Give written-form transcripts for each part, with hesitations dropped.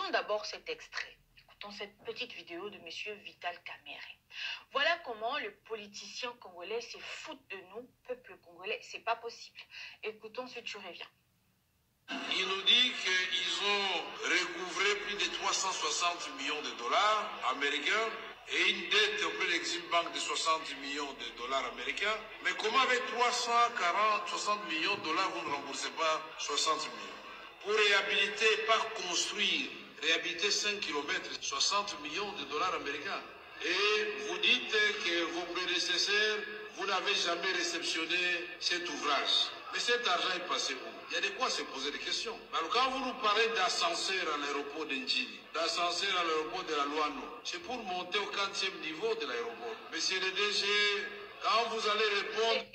Écoutons d'abord cet extrait. Écoutons cette petite vidéo de M. Vital Kamerhe. Voilà comment le politicien congolais se fout de nous, peuple congolais. C'est pas possible. Écoutons si tu reviens. Il nous dit qu'ils ont recouvré plus de 360 millions de dollars américains et une dette auprès d'Exim Bank de 60 millions de dollars américains. Mais comment avec 60 millions de dollars, vous ne remboursez pas 60 millions? Pour réhabiliter, pas construire, réhabiliter 5 km, 60 millions de dollars américains. Et vous dites que vos prédécesseurs, vous n'avez jamais réceptionné cet ouvrage. Mais cet argent est passé où? Il y a de quoi se poser des questions. Alors quand vous nous parlez d'ascenseur à l'aéroport d'Ndjili, d'ascenseur à l'aéroport de la Luano, c'est pour monter au 4e niveau de l'aéroport. Monsieur le DG, quand vous allez répondre...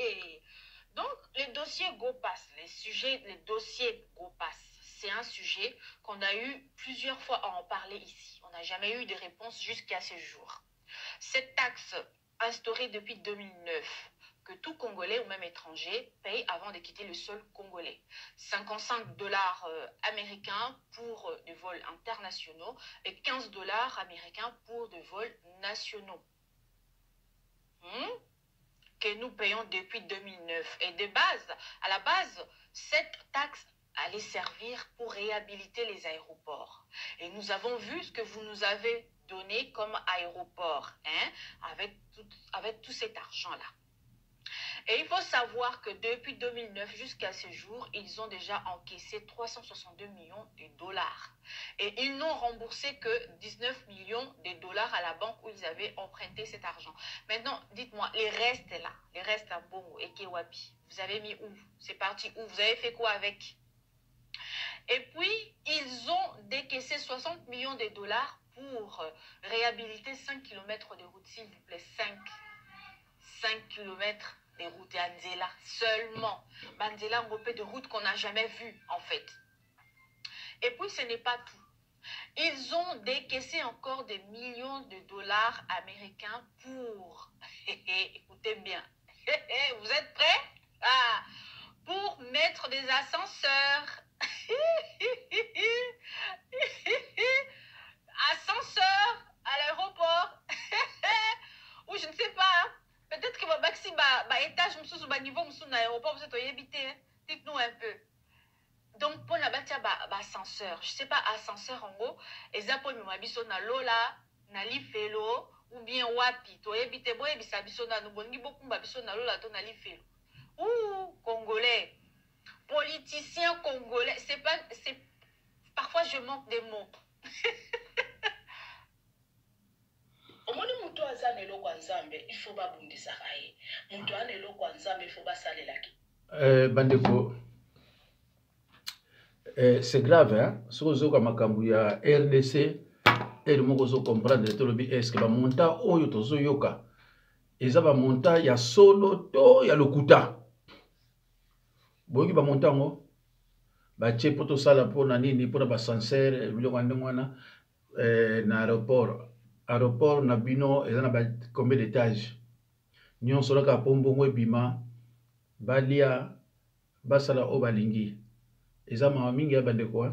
Donc, le dossier GoPass, les dossiers GoPass, c'est un sujet qu'on a eu plusieurs fois à en parler ici. On n'a jamais eu de réponse jusqu'à ce jour. Cette taxe instaurée depuis 2009, que tout Congolais ou même étranger paye avant de quitter le sol congolais. 55 dollars américains pour des vols internationaux et 15 dollars américains pour des vols nationaux. Que nous payons depuis 2009. Et de base, à la base, cette taxe allait servir pour réhabiliter les aéroports. Et nous avons vu ce que vous nous avez donné comme aéroport, avec tout cet argent-là. Et il faut savoir que depuis 2009 jusqu'à ce jour, ils ont déjà encaissé 362 millions de dollars. Et ils n'ont remboursé que 19 millions de dollars à la banque où ils avaient emprunté cet argent. Maintenant, dites-moi, les restes là, les restes à Bongo et Kewapi, vous avez mis où? C'est parti où? Vous avez fait quoi avec? Et puis, ils ont décaissé 60 millions de dollars pour réhabiliter 5 km de route, s'il vous plaît, 5 km des routes à Nzela seulement. Nzela, un groupe de routes qu'on n'a jamais vu en fait. Et puis ce n'est pas tout. Ils ont décaissé encore des millions de dollars américains pour, écoutez bien, vous êtes prêts? Pour mettre des ascenseurs. Ascenseurs à l'aéroport. Ou je ne sais pas. Peut-être que maxi étage niveau aéroport vous êtes évité. Dites-nous un peu. Donc pour la ascenseur, je sais pas ascenseur en gros, pour mabiso na lola, na lifelo ou bien wapi. To éviter boy bisa biso na nubongi beaucoup mabiso na lola to na lifelo. Ouh, congolais. Politiciens congolais, c'est parfois je manque des mots. Omoni mutu azane lo kwa nzambe il faut babundisa kaye. Mutu ane lo kwa nzambe il faut basalela ki. Bandeko, c'est grave, hein? Ce que vous avez ya RDC, et le mot que vous comprendre, est-ce que monta oyo tozo yoka, et ça va monta ya solo to ya lokuta. Boki ba monta ngo, ba che poto sala po na nini po na ba sancerre, biloko ndengwana na aéroport na bino ezana ba combien d'étages. Nyon solo ka pombo ngo bima balia basala o balingi. Eza ma mingi ya bandeko.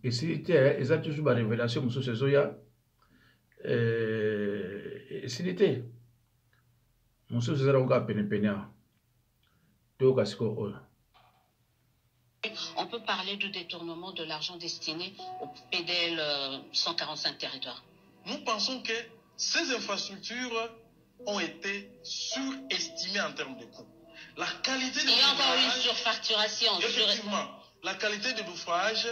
Et si tu as toujours ma révélation muso sezoya si l'été muso sezara nga penepenia to kasiko o. On peut parler de détournement de l'argent destiné au PDL 145 territoires. Nous pensons que ces infrastructures ont été surestimées en termes de coûts. La qualité de Il y a encore une surfacturation. Effectivement, la qualité de l'ouvrage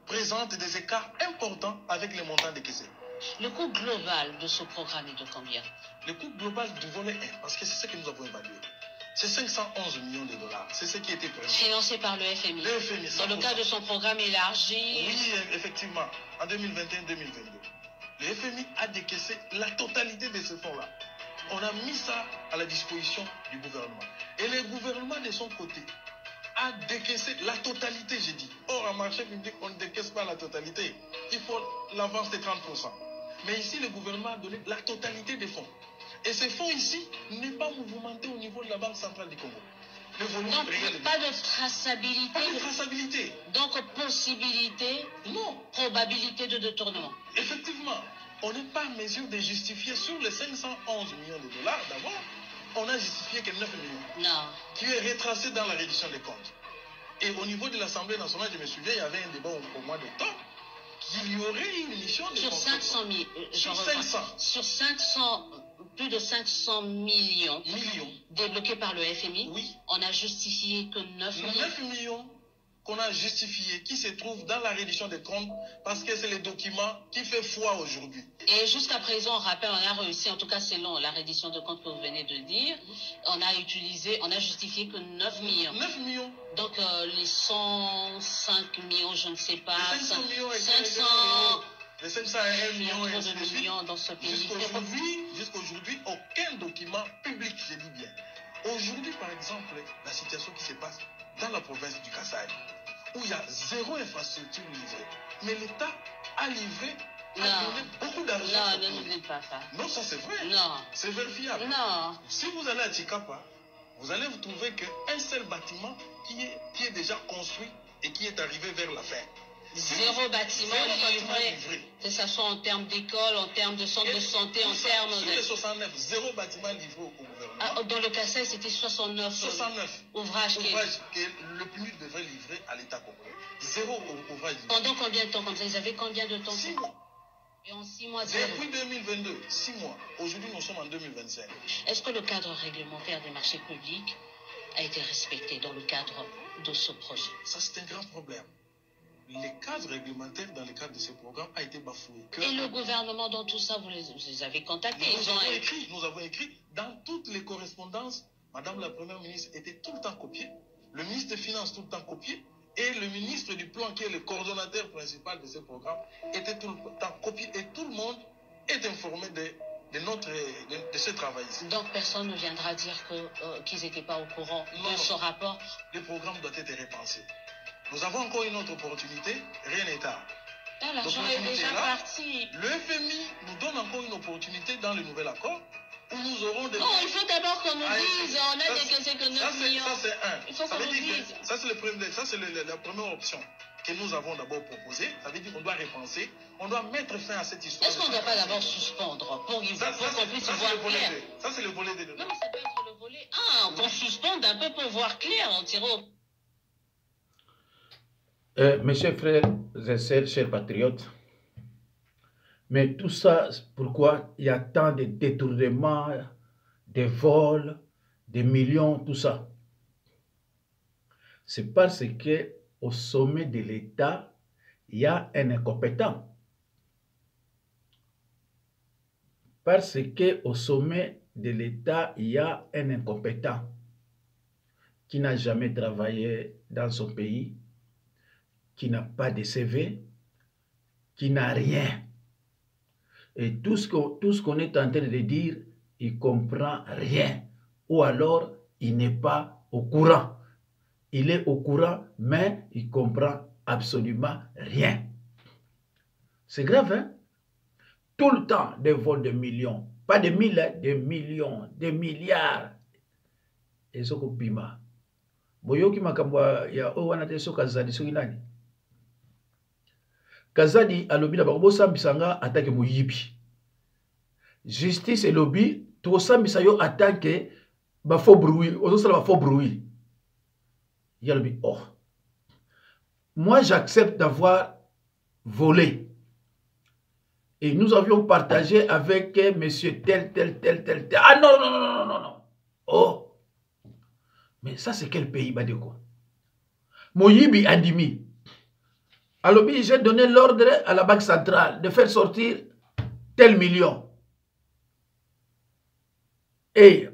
présente des écarts importants avec les montants décaissés. Le coût global de ce programme est de combien? Le coût global du volet 1, parce que c'est ce que nous avons évalué, c'est 511 millions de dollars. C'est ce qui a été prévu. Financé par le FMI. Le FMI, dans le cadre de son programme élargi. Oui, effectivement, en 2021-2022. Le FMI a décaissé la totalité de ce fonds-là. On a mis ça à la disposition du gouvernement. Et le gouvernement, de son côté, a décaissé la totalité, j'ai dit. Or, en marché public, on ne décaisse pas la totalité. Il faut l'avance de 30%. Mais ici, le gouvernement a donné la totalité des fonds. Et ces fonds ici n'est pas mouvementé au niveau de la Banque centrale du Congo. le volume Donc, réel. pas de traçabilité. Pas de traçabilité. Donc, possibilité, Non. probabilité de détournement. Effectivement, on n'est pas en mesure de justifier sur les 511 millions de dollars d'abord, on a justifié que 9 millions. Non. Qui est retracé dans la reddition des comptes. Et au niveau de l'Assemblée nationale, je me souviens, il y avait un débat au mois d'octobre, qu'il y aurait une mission de Sur 500 000, sur 500. Sur 500, plus de 500 millions débloqués par le FMI, oui. On a justifié que 9 millions. 9 millions qu'on a justifié, qui se trouvent dans la reddition des comptes, parce que c'est le document qui fait foi aujourd'hui. Et jusqu'à présent, on rappelle, on a réussi, en tout cas selon la reddition de comptes que vous venez de dire, on a justifié que 9 millions. 9 millions. Donc les 105 millions, je ne sais pas. Les 500 millions, 500 les 501 millions et ainsi de suite. Millions dans ce pays. Jusqu'aujourd'hui, aucun document public, je dis bien. Aujourd'hui, par exemple, la situation qui se passe dans la province du Kasaï, où il y a zéro infrastructure livrée, mais l'État a livré, a donné beaucoup d'argent. Non, ne dites pas ça. Non, ça c'est vrai. Non. C'est vérifiable. Non. Si vous allez à Chikapa, vous allez vous trouver qu'un seul bâtiment qui est déjà construit et qui est arrivé vers la fin. Zéro bâtiment livré, que ce soit en termes d'école, en termes de centre de santé, en termes de... Sur les 69, zéro bâtiment livré au gouvernement. Ah, dans le Kasaï, c'était 69 ouvrages que le PNUD devrait livrer à l'État congolais. Zéro ouvrage livré. Pendant combien de temps? Quand ils avaient combien de temps? 6 mois. Et en 6 mois, zéro. Depuis 2022, 6 mois. Aujourd'hui, nous sommes en 2025. Est-ce que le cadre réglementaire des marchés publics a été respecté dans le cadre de ce projet? Ça, c'est un grand problème. Les cadres réglementaires dans le cadre de ce programme a été bafoué. Et le gouvernement dans tout ça, vous les avez contactés? Nous avons écrit dans toutes les correspondances. Madame la Première ministre était tout le temps copiée. Le ministre des Finances tout le temps copié. Et le ministre du Plan, qui est le coordonnateur principal de ce programme, était tout le temps copié. Et tout le monde est informé de ce travail ici. Donc personne ne viendra dire qu'ils n'étaient pas au courant de ce rapport? Le programme doit être repensé. Nous avons encore une autre opportunité, rien n'est tard. L'argent est déjà parti. Le FMI nous donne encore une opportunité dans le nouvel accord où nous aurons des... Non, il faut d'abord qu'on nous dise, on a décaissé que 9 millions. Ça c'est un. Il faut qu'on nous dise. Ça c'est la première option que nous avons d'abord proposée. Ça veut dire qu'on doit repenser, on doit mettre fin à cette histoire. Est-ce qu'on ne doit pas d'abord suspendre pour qu'on puisse voir clair? Ça c'est le volet des... Non, ça peut être le volet 1, qu'on suspende un peu pour voir clair, en tirant... Mes chers frères et sœurs, chers patriotes, mais tout ça, pourquoi il y a tant de détournements, de vols, de millions, tout ça? C'est parce que au sommet de l'État, il y a un incompétent. Parce que au sommet de l'État, il y a un incompétent qui n'a jamais travaillé dans son pays, qui n'a pas de CV, qui n'a rien. Et tout ce qu'on est en train de dire, il ne comprend rien. Ou alors, il n'est pas au courant. Il est au courant, mais il ne comprend absolument rien. C'est grave, hein? Tout le temps, des vols de millions. Pas de mille, hein? Des millions, des milliards. Et ce qu'on pima. Boyoki makambwa ya owana teso kazadi soki nani. Kazadi alobi na bango sambisanga atake moyibi. Justice et lobby to sambisa yo atake ba faux bruit, ozo sala ba faux bruit. Yalobi oh. Moi j'accepte d'avoir volé. Et nous avions partagé avec monsieur tel. Ah non. Oh. Mais ça c'est quel pays badeko? Moyibi Andimi. Alors, j'ai donné l'ordre à la Banque centrale de faire sortir tel million. Et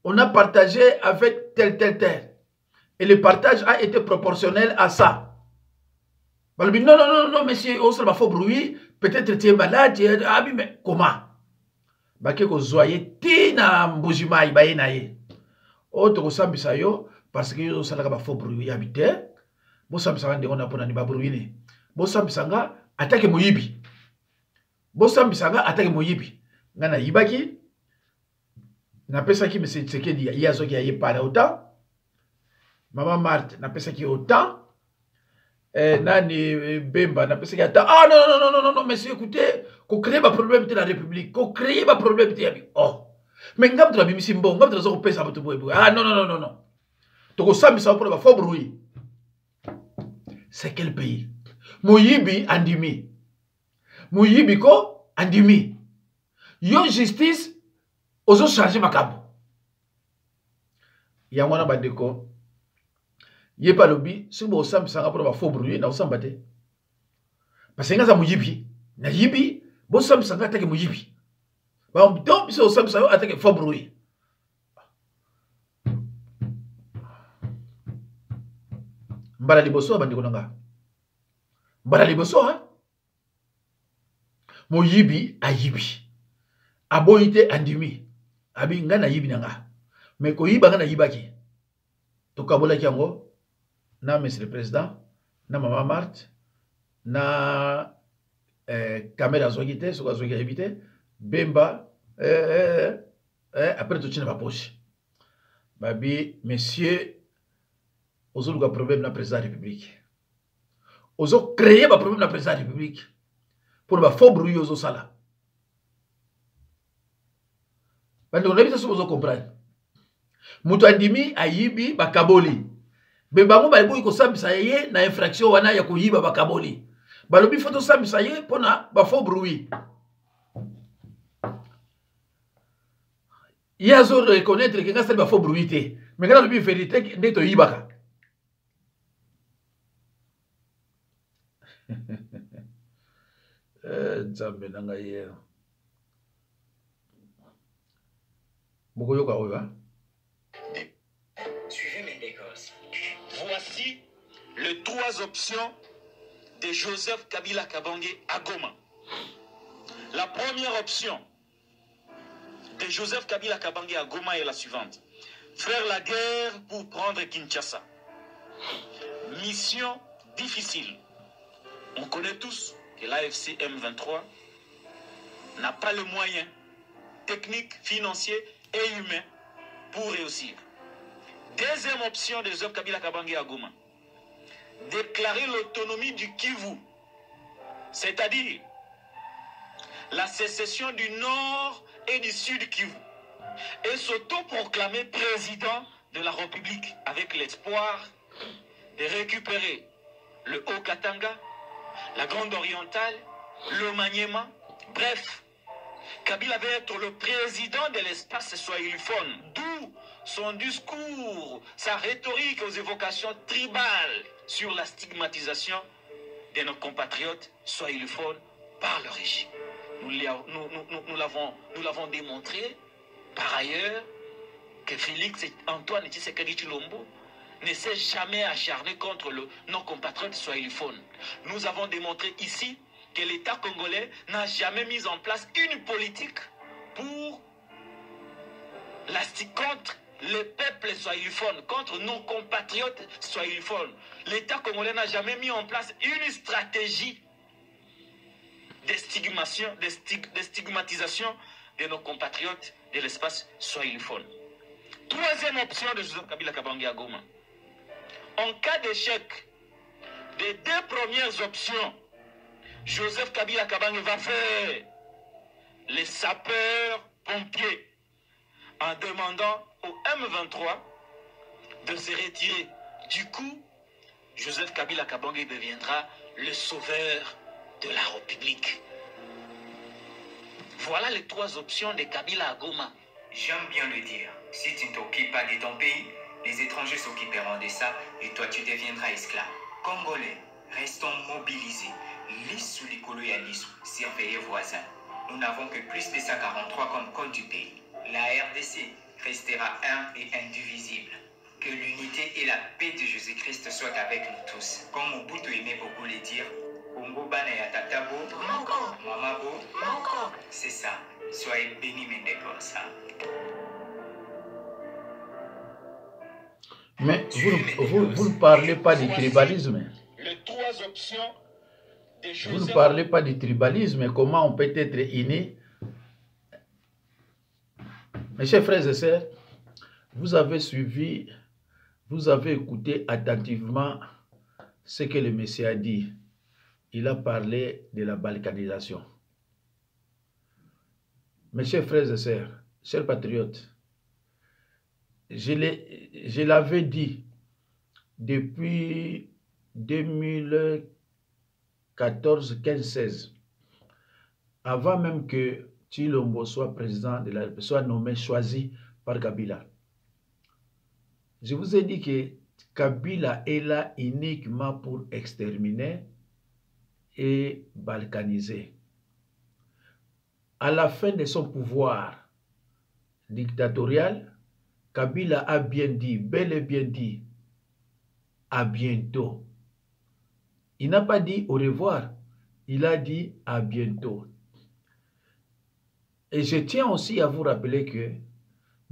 on a partagé avec tel. Et le partage a été proportionnel à ça. Alors, non, monsieur, on se va faire bruit. Peut-être tu es malade. Ah, mais comment? Baké ko zoye tina mbujima ibaye naye. Autre sambisa yo parce que yo salaka ba faux bruit habité. Bosambisanga ndeko na pona ni ba bruit ni. Bosambisanga atake moyibi. Bosambisanga atake moyibi. Ngana yibaki. Na pesa ki monsieur Tshisekedi yazo ki aye para autant. Maman Marthe n'a pas ça qui autant. Nani Bemba n'a pas ça qui autant. Ah non, non, non, non, non, monsieur, écoutez, qu'on crée un problème de la République, qu'on crée un problème de la République. Oh, mais ngam tu la bimisi mbon, ngam tu la zoko pesa bato boy boy. Ah non, non, non, non, non. Toko sami sa pour la faux bruit. C'est quel pays? Moyibi andimi. Moyibi ko andimi. Yo justice, ozo changer makabo. Yangwana badeko. Yé pas lobby, si vous savez ça pour la faux bruit, na osamba te. Parce que ngaza moyibi, na yibi, bo sam sanga attaque moyibi. Ba on donc si osamba ça attaque faux bruit. Mbala liboso bandeko nanga. Mbala liboso hein. Moyibi ayibi. Aboyite andimi. Abi ngana yibi nanga. Mais ko yiba ngana yibaki. To kabola kiango. Na monsieur le président, na maman Marthe, na caméra zogité, so zogité évité, Bemba, après tout tu n'as pas poche. Babi, monsieur, ozo luka problème na président de la République. Ozo créer ba problème na président de la République. Pour ba faux bruit ozo sala. Bande on habite ça ozo comprendre. Mutu andimi ayibi ba kaboli. Bembango baliboyi kosambisa ye na infraction wana ya koyiba bakaboli. Balobi foto sambisa ye pona ba faux bruit. Ya zo reconnaître que ngasa ba faux bruit te. Mais ngala lobi vérité ndeto yibaka. Nzambe nanga ye. Boko yoka oyo. Suivez mes négoces. Voici les 3 options de Joseph Kabila Kabange à Goma. La première option de Joseph Kabila Kabange à Goma est la suivante. Faire la guerre pour prendre Kinshasa. Mission difficile. On connaît tous que l'AFC M23 n'a pas les moyens techniques, financiers et humains pour réussir. Deuxième option de Joseph Kabila Kabange à Goma. Déclarer l'autonomie du Kivu, c'est-à-dire la sécession du nord et du sud Kivu, et s'auto-proclamer président de la République avec l'espoir de récupérer le Haut-Katanga, la Grande Orientale, le Maniema, bref, Kabila va être le président de l'espace swahiliphone, d'où son discours, sa rhétorique aux évocations tribales sur la stigmatisation de nos compatriotes swahiliphones par le régime. Nous l'avons démontré par ailleurs que Félix Antoine Tshisekedi Tshilombo ne s'est jamais acharné contre nos compatriotes swahiliphones. Nous avons démontré ici que l'État congolais n'a jamais mis en place une politique pour contre les peuples swahiliphones, contre nos compatriotes swahiliphones. L'État congolais n'a jamais mis en place une stratégie de stigmatisation de nos compatriotes de l'espace swahiliphone. Troisième option de Joseph Kabila Kabange à Goma. En cas d'échec des 2 premières options, Joseph Kabila Kabange va faire les sapeurs-pompiers en demandant au M23 de se retirer. Du coup, Joseph Kabila Kabange deviendra le sauveur de la République. Voilà les 3 options de Kabila à Goma. J'aime bien le dire. Si tu ne t'occupes pas de ton pays, les étrangers s'occuperont de ça et toi tu deviendras esclave. Congolais, restons mobilisés. Lisse sous les colos et à lisse, surveillez voisins. Nous n'avons que plus de 143 comme code du pays. La RDC restera un et indivisible. Que l'unité et la paix de Jésus-Christ soient avec nous tous. Comme Mobutu aimait beaucoup le dire, Congo Bana ya Tatabo, Mamabo, c'est ça. Soyez bénis, Mendegos. Mais vous ne parlez pas du tribalisme. Les 3 options de Joseph. Vous ne parlez pas du tribalisme. Comment on peut être inné? Mes chers frères et sœurs, vous avez suivi Vous avez écouté attentivement ce que le Messie a dit. Il a parlé de la balkanisation. Mes chers frères et sœurs, chers patriotes, je l'avais dit depuis 2014, 15, 16, avant même que Tshilombo soit président de la République, soit nommé, choisi par Kabila. Je vous ai dit que Kabila est là uniquement pour exterminer et balkaniser. À la fin de son pouvoir dictatorial, Kabila a bien dit, bel et bien dit, à bientôt. Il n'a pas dit au revoir, il a dit à bientôt. Et je tiens aussi à vous rappeler que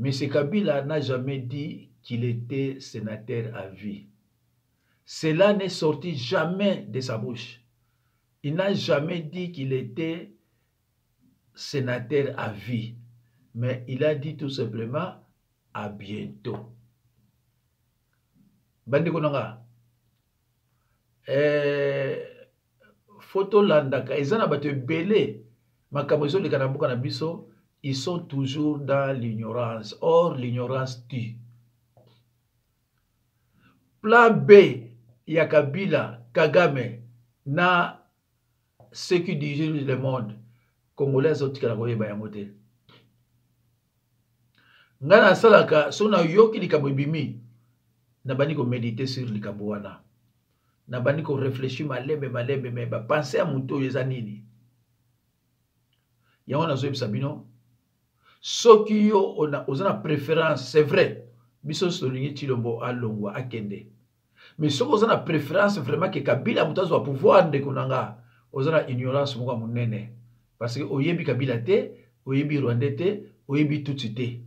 M. Kabila n'a jamais dit qu'il était sénateur à vie. Cela n'est sorti jamais de sa bouche. Il n'a jamais dit qu'il était sénateur à vie. Mais il a dit tout simplement à bientôt. Bandi konanga. Photo landaka. Ezana bate belé. Makamozo le kanabuka na biso. Ils sont toujours dans l'ignorance. Or, l'ignorance tue. Plan B, Yakabila, Kagame, na ce qui dirige le monde. Congolais autres qui la voyaient bayamote. Ngana salaka, sona yoki likabibimi. Nabani ko méditer sur likabuana. Nabani ko réfléchir malembe, mais penser à muto yezanini. Yawona zoeb sabino. Soki yo ozana préférence, c'est vrai. Biso souligné Tshilombo a longwa a kende. Mais soki ozana préférence vraiment que Kabila mutazo wa pouvoir de konanga, ozana ignorance moko munene. Parce que oyebi Kabila te, oyebi Rwandais te, oyebi Tutsi te.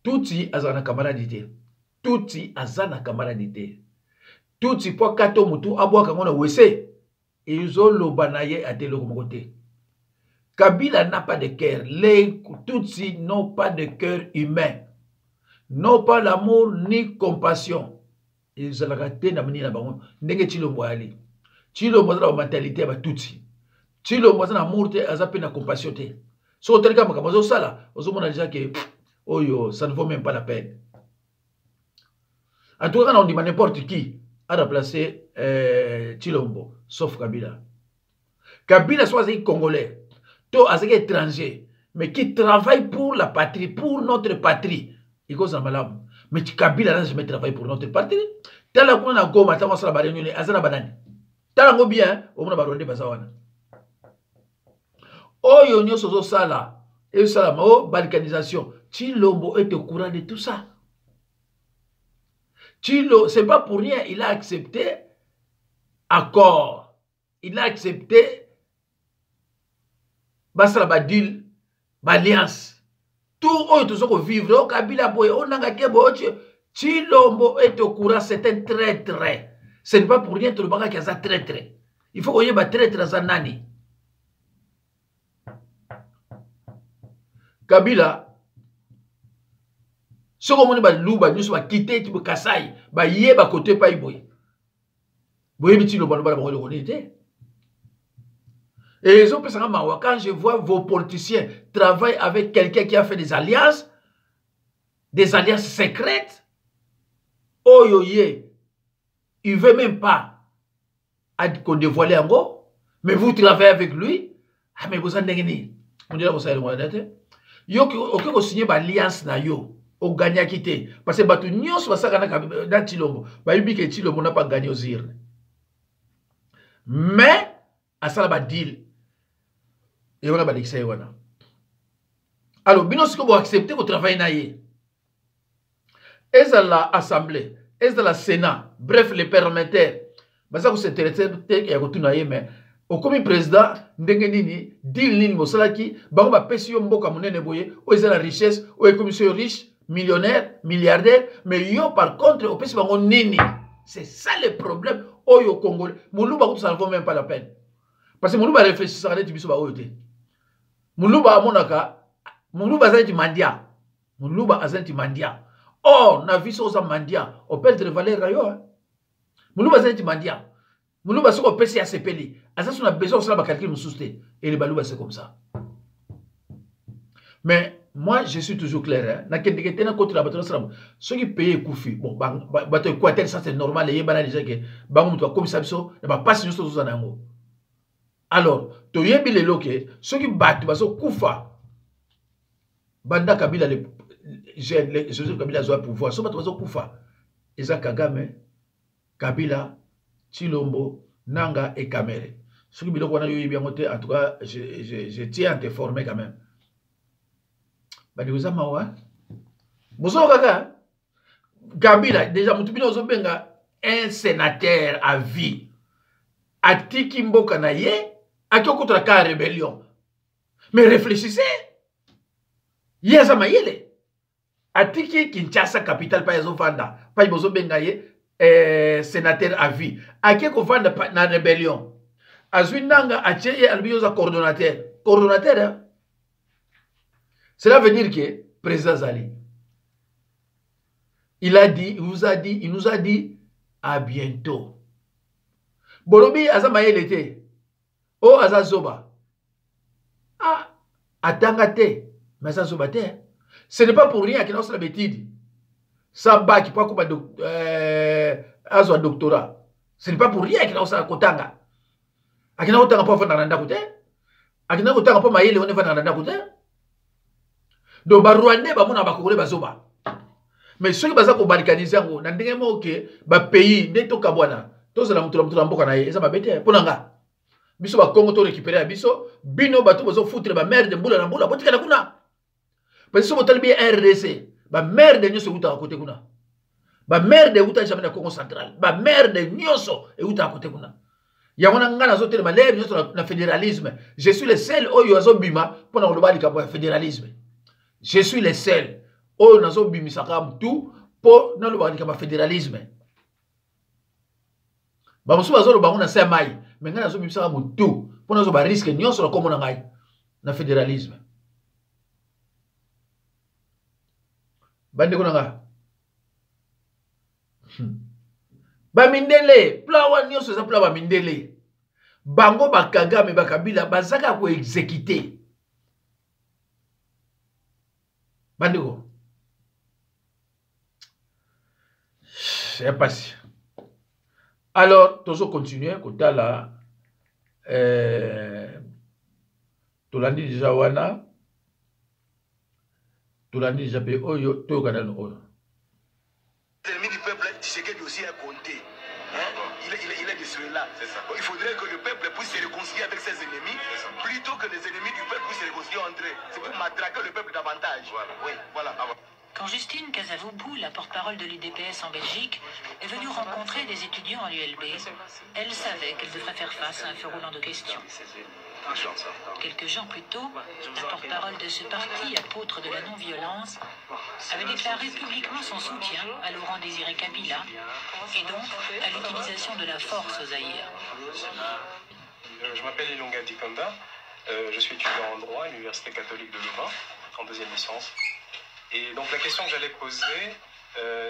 Tutsi azana camarade te. Tutsi azana camarade te. Tutsi po kato mutu abwa kangona wese. Izo lobanaye atelo komokote. Kabila n'a pas de cœur. Les Tutsis n'ont pas de cœur humain. N'ont pas l'amour ni compassion. Ils ont raté na mini na bango. Ndenge Tshilombo ali. Tshilombo za mentalité ba Tutsi. Tshilombo za amour te azape na compassion te. So teleka makamazo sala, ozomona déjà que oyo ça ne vaut même pas la peine. En tout cas, on dit n'importe qui a remplacé Tshilombo, sauf Kabila. Kabila soit un Congolais, toi un étranger, mais qui travaille pour la patrie, pour notre patrie. Il cause un malade. Mais Kabila n'a jamais travaillé pour notre patrie. Tel qu'on a goma, tel qu'on a barré, azana banane. Tel qu'on a bien, on a barré bazawana. Oh yonyo sozo sala, et ça la balkanisation. Tshilombo est au courant de tout ça. Tshilombo, c'est pas pour rien, il a accepté accord. Il a accepté basala badil, alliance. Tout oyo tozoko vivre, o Kabila boye, o nangake boye, Tshilombo est au courant, c'est un traître. Ce n'est pas pour rien, tout le monde qui a un traître. Il faut qu'on y ait un traître à nani. Kabila, ce qu'on m'a dit, Luba, nous sommes quittés, tu peux Kasai, bah yé, bah côté pas y boy. Boye, petit le bon, bah le était. Et les autres personnes, quand je vois vos politiciens travailler avec quelqu'un qui a fait des alliances secrètes, oh yo yé, il ne veut même pas qu'on dévoile en gros, mais vous travaillez avec lui, ah mais vous en avez on dirait que vous savez, yo ok ko signer ba alliance na yo o gagner quitter parce que batu nyos basaka na dans Tshilombo ba yubi ke Tshilombo n'a pas gagné aux urnes mais à ça ba deal et on a ba l'excès wana alors bino siko bo accepter ko travailler na ye ezala assemblée ezala sénat bref les parlementaires basa ko s'intéresser te ya ko tuna ye mais au comme président ndenge nini deal nini mosalaki bango ba pesi yo mboka munene boye o ezala richesse o commission riche millionnaire milliardaire mais yo par contre au pesi bango nini c'est ça le problème au Congolais Muluba ko ça ne vaut même pas la peine parce que Muluba réfléchit ça net biso ba oyote Muluba amonaka Muluba azanti mandia Muluba azanti mandia Or, na vie sur mandia, on perd de valeur ailleurs. Moulouba c'est mandia. Moulouba c'est qu'on peut s'y assepeli. À ça, on a besoin de calculer mon sousté. Et le balouba c'est comme ça. Mais moi, je suis toujours clair. Ceux qui payent Koufi, bon, ça c'est normal. Il y a déjà que comme ça, il pas signer sur ça. Alors, tu y a ceux qui battent, Koufa, Banda Kabila, Joseph Kabila a pouvoir. Ceux qui Koufa, Eza Kagame, Kabila, Chilombo, Nanga et Kamere. Ceux qui ont bien monté, en tout cas, je tiens à te former quand même. Badiouza Mawa. Bozo Kaka. Kabila, déjà, Moutubino Zobenga, un sénateur à vie. Atiki Mboka na ye, aki contre la rébellion. Mais réfléchissez. Yeza Mayele. Atiki Kinshasa capitale pa yazo fanda. Pa Bozo Benga ye, sénateur à vie. Aki ko fanda na rébellion. Azuinanga Acheye Albioza coordonnateur. Coordonnateur, hein? Cela veut dire que président Zali, il nous a dit à bientôt. Bolobi Azamaye l'été. Oh Azazoba. Ah, Atangate. Mais Azazoba te. Ce n'est pas pour rien qu'il a la bêtise. Ça bat qui peut comme Azwa doctorat. Ce n'est pas pour rien qu'il a la Kotanga. Akina Kotanga pas faire dans côté. Akina Kotanga pas maïle on est dans côté. Donc, les Rwandais sont bazoba. Mais ceux qui sont balkanisés, les pays, les Tokabwana, tous les gens qui sont bêtés, pour nga. Biso ba Congo to récupérer biso, bino bato bazo foutre ba merde mbula na mbula, botika na kuna. Parce que so botalbi RDC, ba merde nyoso uta à côté kuna. Ba merde uta jamais na Congo central. Ba merde nyoso e uta à côté kuna. Yangona ngana zo tele ba lèvre nyoso na fédéralisme. Je suis le seul oyo azo bima pour na lobali ka fédéralisme. Je suis le seul. Oh, nous avons mis ça comme tout pour nous le fédéralisme. Bah, nous sommes dans le semaille, mais nous avons mis ça comme tout pour nous avoir risque nous sur comme on a le fédéralisme. Bande konanga. Ba mindele, plawa nyoso za plawa mindele. Bango Bakagame Bakabila bazaka ko exécuter. Bandeko. C'est pas si. Alors, toujours continuer. Côté là, Tolandi déjà wana, Tolandi déjà payé oyo, to kanano oyo. L'ennemi du peuple, Tshisekedi aussi a compté. Il est de cela. Il faudrait que le peuple puisse se réconcilier avec ses ennemis plutôt que les ennemis du peuple puissent se réconcilier entre eux. C'est pour matraquer le peuple davantage. Voilà. Oui, voilà. Quand Justine Casavoubou, la porte-parole de l'UDPS en Belgique, est venue rencontrer des étudiants à l'ULB, elle savait qu'elle devrait faire face à un feu roulant de questions. Quelques jours plus tôt, la porte-parole de ce parti, apôtre de la non-violence, avait déclaré publiquement son soutien à Laurent Désiré Kabila et donc à l'utilisation de la force au Zaïre. Je m'appelle Ilonga Dikanda, je suis étudiant en droit à l'Université catholique de Louvain, en deuxième licence. Et donc la question que j'allais poser,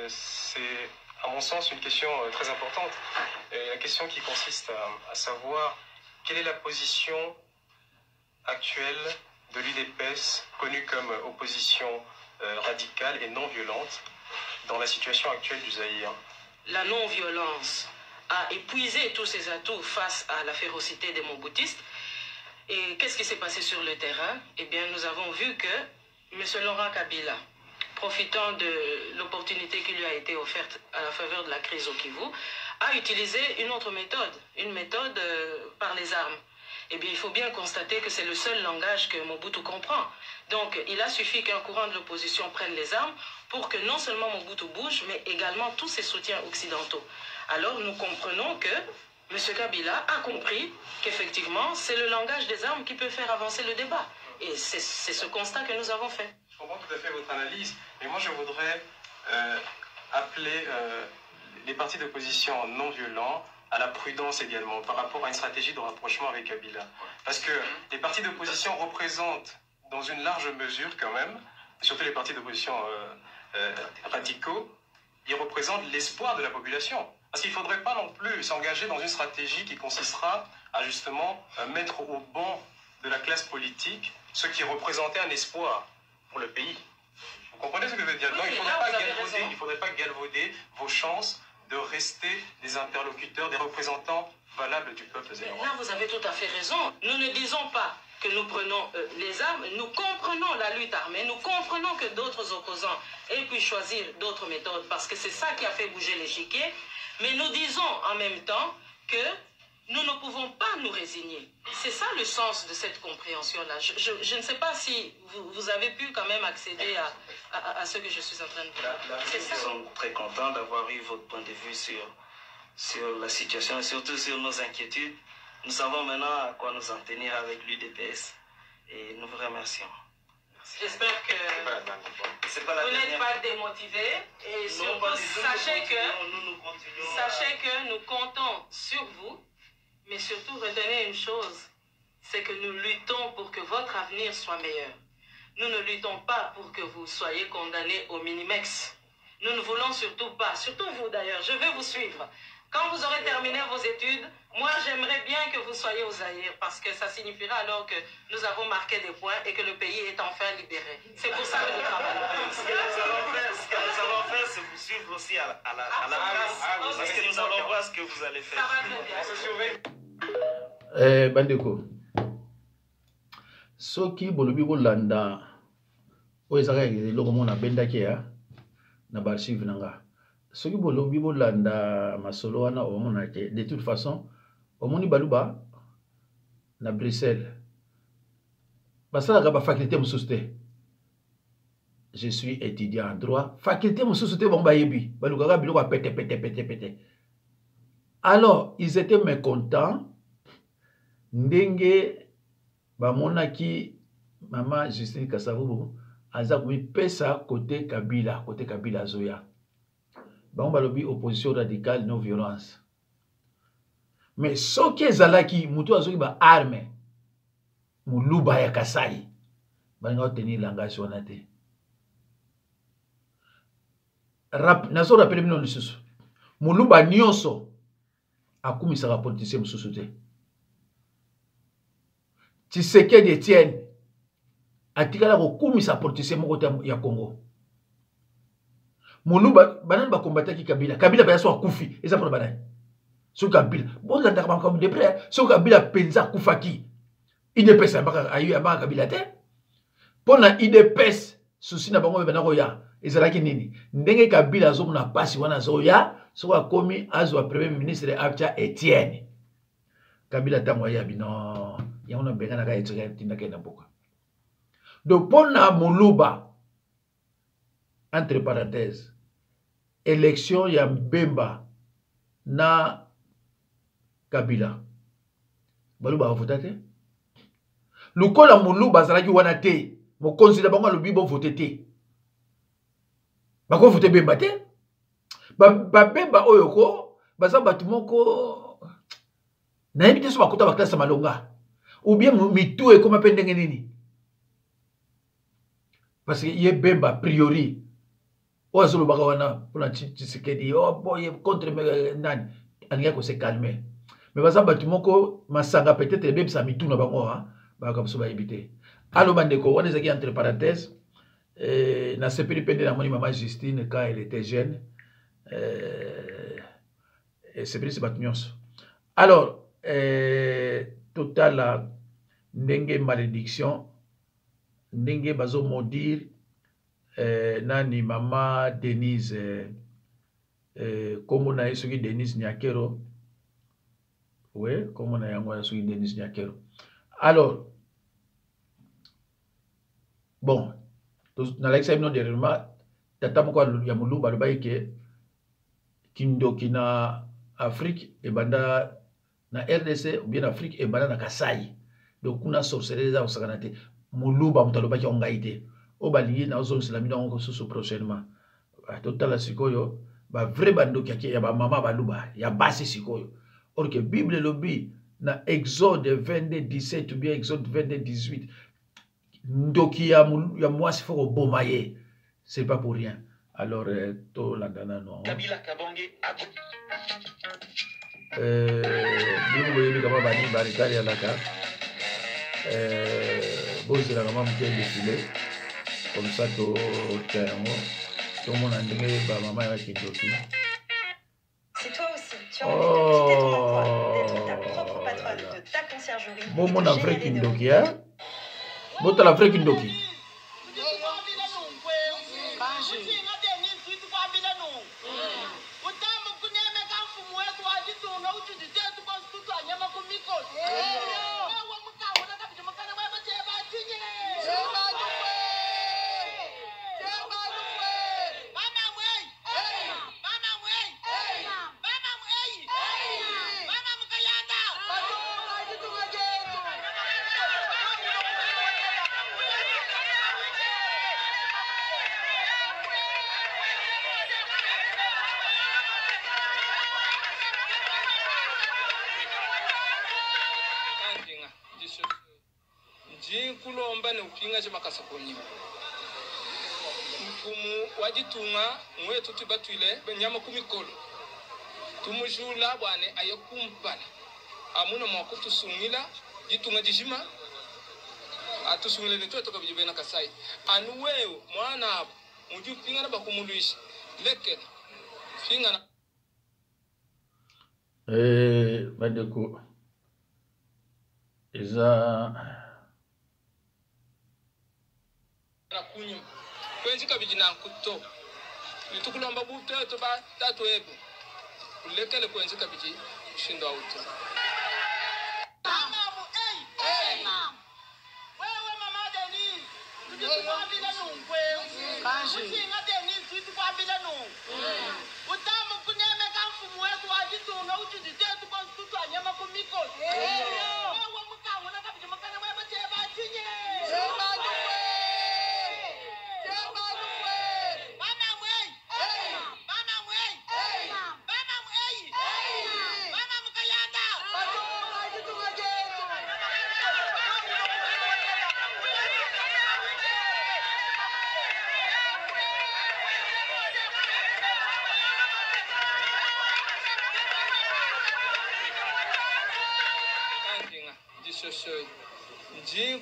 c'est à mon sens une question très importante. Et la question qui consiste à savoir quelle est la position actuelle de l'UDPS, connue comme opposition radicale et non violente, dans la situation actuelle du Zaïre. La non-violence a épuisé tous ses atouts face à la férocité des Mobutistes. Et qu'est-ce qui s'est passé sur le terrain? Eh bien, nous avons vu que M. Laurent Kabila, profitant de l'opportunité qui lui a été offerte à la faveur de la crise au Kivu, a utilisé une autre méthode, une méthode par les armes. Eh bien, il faut bien constater que c'est le seul langage que Mobutu comprend. Donc, il a suffi qu'un courant de l'opposition prenne les armes pour que non seulement Mobutu bouge, mais également tous ses soutiens occidentaux. Alors, nous comprenons que M. Kabila a compris qu'effectivement, c'est le langage des armes qui peut faire avancer le débat. Et c'est ce constat que nous avons fait. Je comprends tout à fait votre analyse, mais moi je voudrais appeler les partis d'opposition non violents à la prudence également par rapport à une stratégie de rapprochement avec Kabila. Parce que les partis d'opposition représentent dans une large mesure quand même, surtout les partis d'opposition radicaux, ils représentent l'espoir de la population. Parce qu'il ne faudrait pas non plus s'engager dans une stratégie qui consistera à justement mettre au banc de la classe politique ceux qui représentaient un espoir pour le pays. Vous comprenez ce que je veux dire? Non, il ne faudrait pas galvauder vos chances de rester des interlocuteurs, des représentants valables du peuple zérois. Là, vous avez tout à fait raison. Nous ne disons pas que nous prenons les armes, nous comprenons la lutte armée, nous comprenons que d'autres opposants aient pu choisir d'autres méthodes parce que c'est ça qui a fait bouger l'échiquier, mais nous disons en même temps que nous ne pouvons pas nous résigner. C'est ça le sens de cette compréhension-là. Je ne sais pas si vous avez pu quand même accéder à ce que je suis en train de dire. Nous sommes très contents d'avoir eu votre point de vue sur la situation et surtout sur nos inquiétudes. Nous savons maintenant à quoi nous en tenir avec l'UDPS et nous vous remercions. J'espère que vous n'êtes pas démotivé et surtout sachez que nous comptons sur vous, mais surtout retenez une chose, c'est que nous luttons pour que votre avenir soit meilleur. Nous ne luttons pas pour que vous soyez condamnés au minimex. Nous ne voulons surtout pas, surtout vous d'ailleurs, je vais vous suivre. Quand vous aurez terminé vos études, moi j'aimerais bien que vous soyez aux Zaïre parce que ça signifiera alors que nous avons marqué des points et que le pays est enfin libéré. C'est pour ça que nous travaillons. Ce que nous allons faire, c'est vous suivre aussi à la place parce que nous allons voir ce que vous allez faire. Ça va très bien. Bandeko. Soki bolobi bolanda oezaka eloko mona bendaki ya na archive nanga. Soki bolobi bolanda masolo wana omona ke de toute façon omoni baluba na Bruxelles basalaka ba faculté mosusu te. Je suis étudiant en droit, faculté mosusu te bon bayebi balukaka biloko pété. Alors ils étaient mécontents ndenge bamonaki maman Justine Kasavubu aza komi pesa côté Kabila Zoya. Bon balobi opposition radicale non violence. Mais ce qui est zalaki mutu azoki ba arme muluba ya Kasai balinga tenir langage wana te. Nazo rappelle bino lisusu muluba nyonso akumisaka politicien mususu te. Tshisekedi Etienne atikala kokumisa politicien moko ya Congo. Muluba banani ba combataki Kabila ba so akufi eza pour banani so Kabila bon la ndaka ba de près so Kabila penza kufaki IDPS ambaka ayu ambaka Kabila te pona IDPS susi na bango bana koya ezalaki nini ndenge Kabila zo na pasi wana zo ya so akomi azwa premier ministre Acha Etienne Kabila tango ya bino ya ona benga na ka etsoka tindaka na boka donc pona muluba entre parenthèses élection ya Mbemba na Kabila baluba vote te lukola muluba zalaki wana te mo considère bango lobi bo vote te bako vote Bemba te ba Bemba oyo ko baza batu moko na yebite so bakota ba classe malonga ou bien mitu e koma pendenge nini parce que ye Bemba priori oazolo baka wana pona Tshisekedi oh boy contre nani alinga ko se calmer mais baza batu moko masanga peut-être bem sa mitu na bango ha baka so ba éviter allo bandeko wana ezaki entre parenthèses na sepeli pende na moni maman Justine quand elle était jeune sepeli se batu nyonso alors total ndenge malédiction ndenge bazo maudire nani mama Denise comme on a eu Denise Nyakero oui comme on a eu Denise Nyakero alors bon dans l'examen dernièrement tata moko ya muluba lo baike kindoki na Afrique et banda na RDC ou bien Afrique et banda na Kasai donc kuna sorcellerie za osakanate muluba mutalo baki ongaite o balingi na zone islamique donc sous prochainement total la sikoyo ba vrai bando ki ya ba mama baluba ya basi sikoyo or que Bible lobi na Exode 22:17 ou bien Exode 22:18 ndoki ya mwasi foko bomaye c'est pas pour rien Alors, to landana no. Kabila Kabonge Ago. Bimu boyebi kama bani barikali ya laka. Bozi la kama mke défilé. Comme ça, to termo. Tout le monde a dit que maman est Kindoki. C'est toi aussi. Tu as envie de quitter ton emploi, d'être ta propre patronne de ta conciergerie. Bon, mon frère Kindoki, hein? Bon, t'as la frère Kindoki. kulomba ne upinga je makasa konyiwa mfumu wajitunga mwetu tibatwile nyama kumikolo tumujula bwane ayokumpala amuna mwakutu sungila jitunga jishima atusungile netu etoka bijibena kasai anu wewe mwana abo muju pinga na bakumuluishi leke pinga na badeko eza na kunyu kwenzi kabijina nkuto litukulomba buteto ba tatu ebo ulekele kwenzi kabiji shindo auto mama hey mama wewe mama Denise tukwambile nungwe kanji usinga Denise tukwambile nungwe utamu kuneme kamfumu wetu wajitunga uchuditetu kwa mtutu anyama kumiko wewe mukangu na kabiji mukana wewe cheba chinye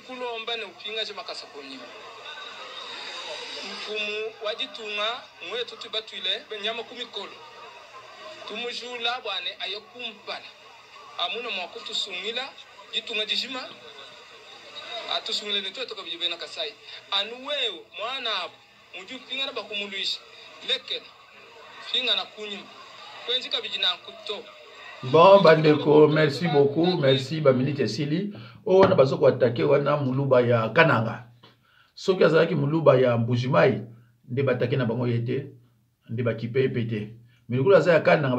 kulomba ne upinga je makasa konyiwa mfumu wajitunga mwetu tibatwile nyama kumikolo tumujula bwane ayokumpala amuna mwakutu sungila jitunga jishima atusungile netu etoka bijibena kasai anu wewe mwana abo muju pinga na bakumuluishi leke pinga na kunyima kwenzi kabijina nkuto. Bon, bandeko, merci beaucoup, merci Baminike Sili. On a besoin d'attaquer wana muluba ya Kananga. Soki azalaki muluba ya Mbujimai, nde bataki na bango yete, nde bakipe pete. Mais kula za ya Kananga